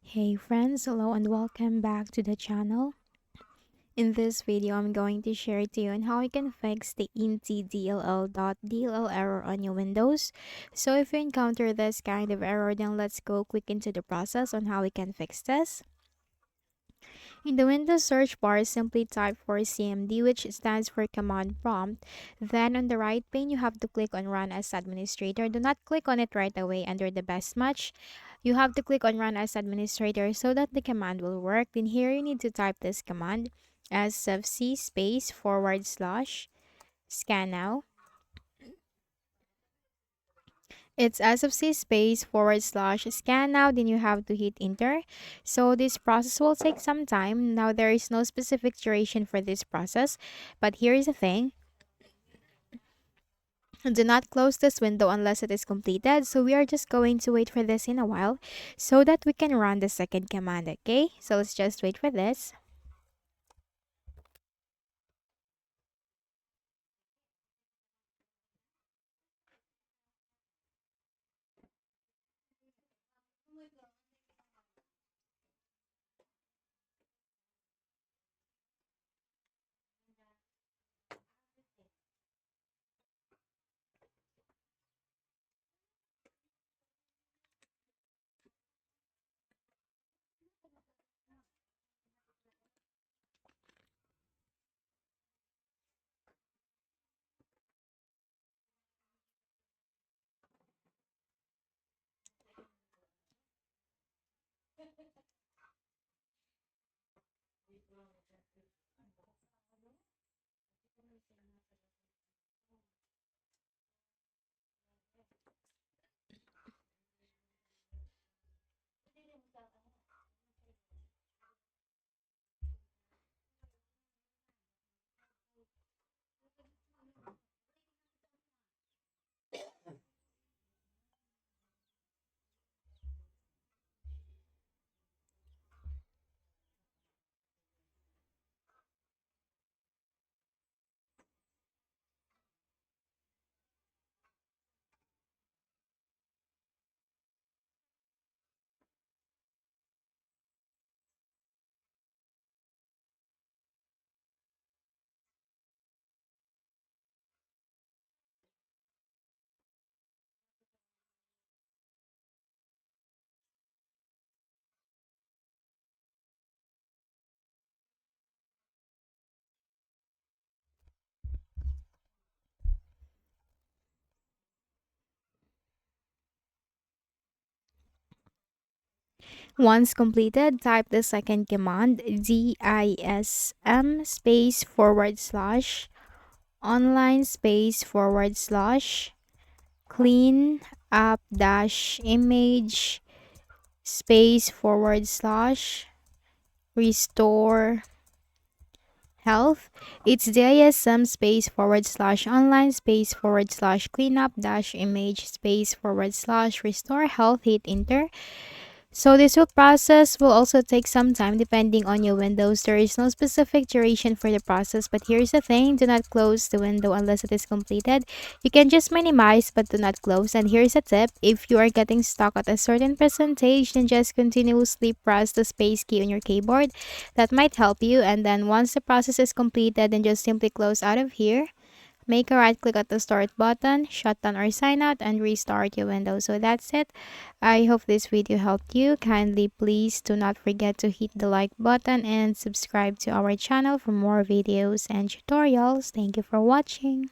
Hey friends, hello and welcome back to the channel. In this video, I'm going to share to you on how you can fix the ntdll.dll error on your Windows. So if you encounter this kind of error, then let's go quick into the process on how we can fix this. In the Windows search bar, simply type for CMD, which stands for Command Prompt. Then on the right pane, you have to click on Run as Administrator. Do not click on it right away under the Best Match. You have to click on Run as Administrator so that the command will work. Then here you need to type this command sfc space forward slash scan now. It's sfc space forward slash scan now, then you have to hit enter. So this process will take some time. Now there is no specific duration for this process, but here is the thing. Do not close this window unless it is completed. So we are just going to wait for this in a while so that we can run the second command, okay? So let's just wait for this. Once completed, type the second command dism space forward slash online space forward slash clean up dash image space forward slash restore health. It's dism space forward slash online space forward slash cleanup dash image space forward slash restore health. Hit enter. So this process will also take some time depending on your windows. There is no specific duration for the process, but here's the thing. Do not close the window unless it is completed. You can just minimize but do not close. And here's a tip. If you are getting stuck at a certain percentage, then just continuously press the space key on your keyboard. That might help you. And then once the process is completed, then just simply close out of here. Make a right click at the start button, shut down or sign out, and restart your window. So that's it. I hope this video helped you. Kindly please do not forget to hit the like button and subscribe to our channel for more videos and tutorials. Thank you for watching.